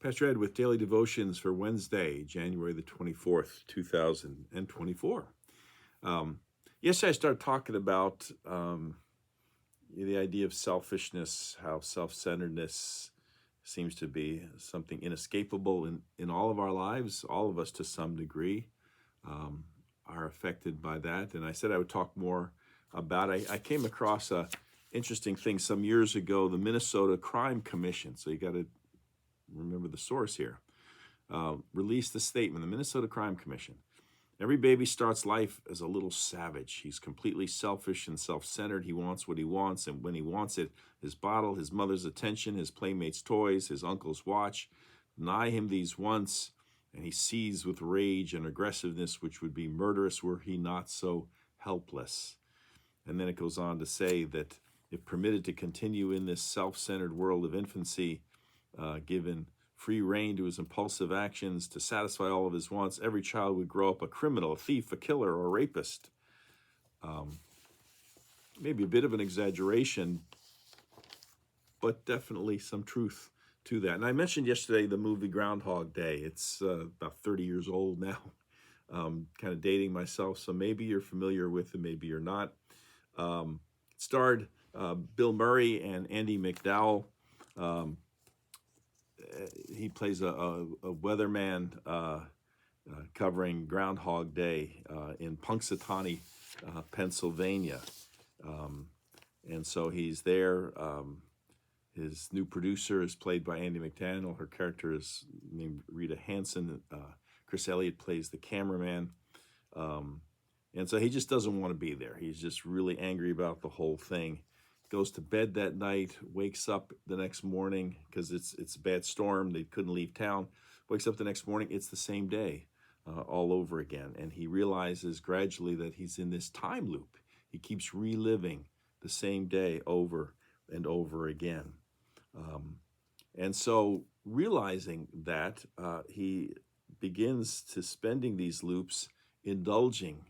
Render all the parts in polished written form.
Pastor Ed with Daily Devotions for Wednesday, January the 24th, 2024. Yesterday I started talking about the idea of selfishness, how self-centeredness seems to be something inescapable in all of our lives. All of us to some degree are affected by that. And I said I would talk more about it. I came across a interesting thing some years ago, the Minnesota Crime Commission. So you got to remember the source here, released the statement, the Minnesota Crime Commission. Every baby starts life as a little savage. He's completely selfish and self-centered. He wants what he wants, and when he wants it, his bottle, his mother's attention, his playmates' toys, his uncle's watch. Deny him these once, and he seized with rage and aggressiveness, which would be murderous were he not so helpless. And then it goes on to say that if permitted to continue in this self-centered world of infancy, given free rein to his impulsive actions to satisfy all of his wants, every child would grow up a criminal, a thief, a killer, or a rapist. Maybe a bit of an exaggeration, but definitely some truth to that. And I mentioned yesterday the movie Groundhog Day. It's about 30 years old now, kind of dating myself, so maybe you're familiar with it, maybe you're not. It starred Bill Murray and Andy McDowell. He plays a weatherman covering Groundhog Day in Punxsutawney, Pennsylvania. And so he's there. His new producer is played by Andy McDaniel. Her character is named Rita Hansen. Chris Elliott plays the cameraman. And so he just doesn't want to be there. He's just really angry about the whole thing. Goes to bed that night, wakes up the next morning because it's a bad storm. They couldn't leave town. Wakes up the next morning, it's the same day all over again. And he realizes gradually that he's in this time loop. He keeps reliving the same day over and over again. And so realizing that, he begins to spending these loops indulging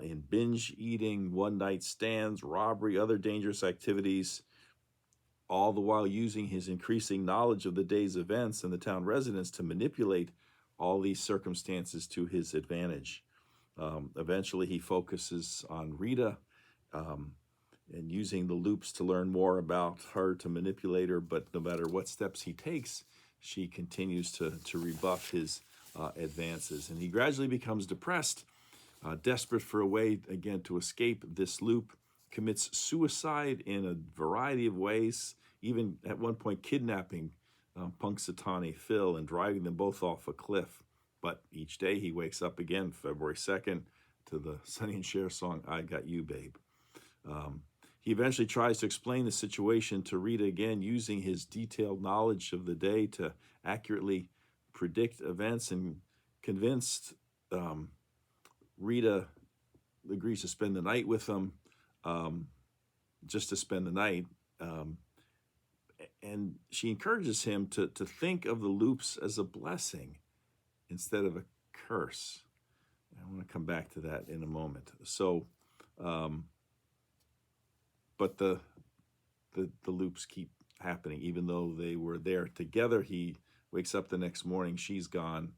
in binge eating, one-night stands, robbery, other dangerous activities, all the while using his increasing knowledge of the day's events and the town residents to manipulate all these circumstances to his advantage. Eventually, he focuses on Rita and using the loops to learn more about her, to manipulate her, but no matter what steps he takes, she continues to rebuff his advances. And he gradually becomes depressed, desperate for a way, again, to escape this loop, commits suicide in a variety of ways, even at one point kidnapping Punxsutawney Phil and driving them both off a cliff. But each day he wakes up again, February 2nd, to the Sonny and Cher song, I Got You, Babe. He eventually tries to explain the situation to Rita again, using his detailed knowledge of the day to accurately predict events, and convinced Rita agrees to spend the night with him, just to spend the night. And she encourages him to think of the loops as a blessing instead of a curse. I want to come back to that in a moment. So, but the loops keep happening, even though they were there together. He wakes up the next morning, she's gone,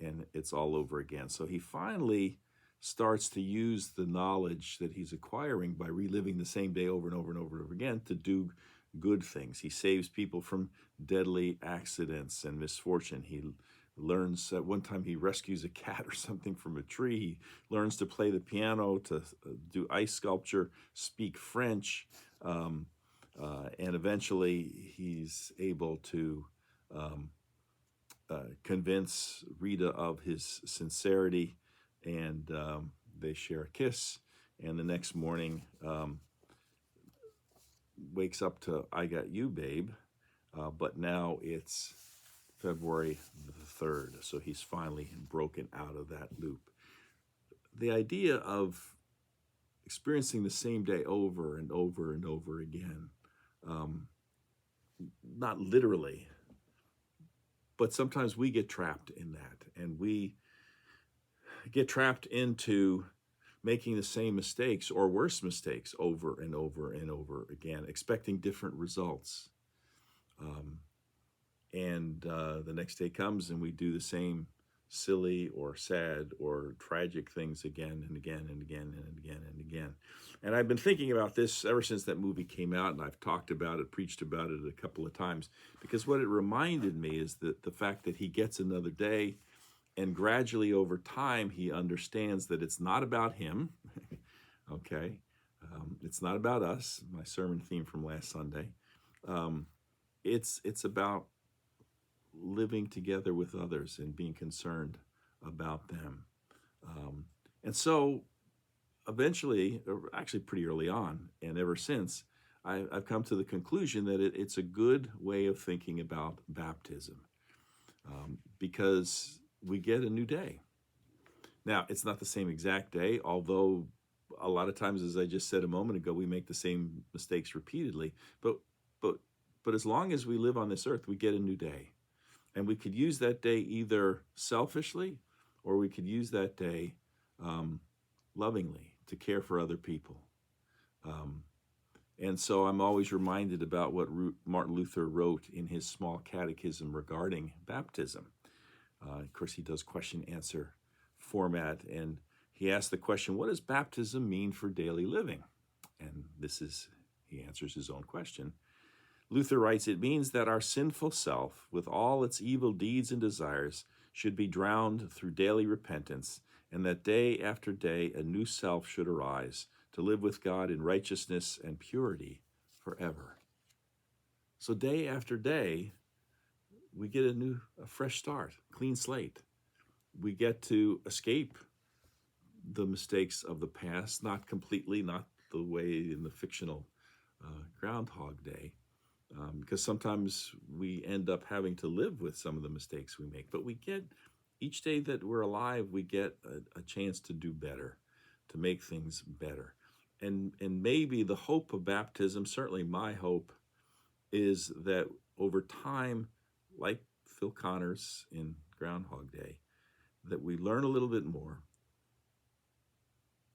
and it's all over again. So he finally starts to use the knowledge that he's acquiring by reliving the same day over and over and over and over again to do good things. He saves people from deadly accidents and misfortune. He learns, at one time he rescues a cat or something from a tree. He learns to play the piano, to do ice sculpture, speak French, and eventually he's able to convince Rita of his sincerity, and they share a kiss, and the next morning wakes up to I Got You, Babe, but now it's February the 3rd, so he's finally broken out of that loop. The idea of experiencing the same day over and over and over again, not literally, but sometimes we get trapped in that, and we get trapped into making the same mistakes or worse mistakes over and over and over again, expecting different results. And the next day comes and we do the same silly or sad or tragic things again and again and again and again and again. And I've been thinking about this ever since that movie came out, and I've talked about it, preached about it a couple of times, because what it reminded me is that the fact that he gets another day, and gradually over time he understands that it's not about him. Okay, it's not about us, my sermon theme from last Sunday. It's about living together with others and being concerned about them. And so eventually, or actually pretty early on, and ever since, I've come to the conclusion that it's a good way of thinking about baptism, because we get a new day. Now, it's not the same exact day, although a lot of times, as I just said a moment ago, we make the same mistakes repeatedly. But but but as long as we live on this earth, we get a new day. And we could use that day either selfishly, or we could use that day lovingly to care for other people. And so I'm always reminded about what Martin Luther wrote in his small catechism regarding baptism. Of course, he does question-answer format, and he asks the question, what does baptism mean for daily living? And he answers his own question. Luther writes, it means that our sinful self, with all its evil deeds and desires, should be drowned through daily repentance, and that day after day a new self should arise to live with God in righteousness and purity forever. So day after day, we get a fresh start, clean slate. We get to escape the mistakes of the past, not completely, not the way in the fictional Groundhog Day, because sometimes we end up having to live with some of the mistakes we make. But we get, each day that we're alive, we get a chance to do better, to make things better. And maybe the hope of baptism, certainly my hope, is that over time, like Phil Connors in Groundhog Day, that we learn a little bit more,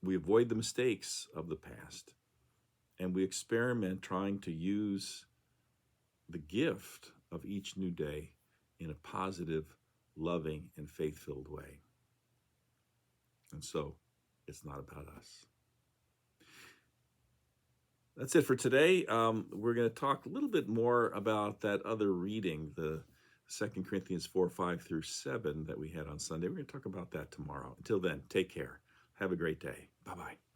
we avoid the mistakes of the past, and we experiment trying to use the gift of each new day in a positive, loving, and faith-filled way. And so it's not about us. That's it for today. We're going to talk a little bit more about that other reading, the 2 Corinthians 4, 5 through 7 that we had on Sunday. We're going to talk about that tomorrow. Until then, take care. Have a great day. Bye-bye.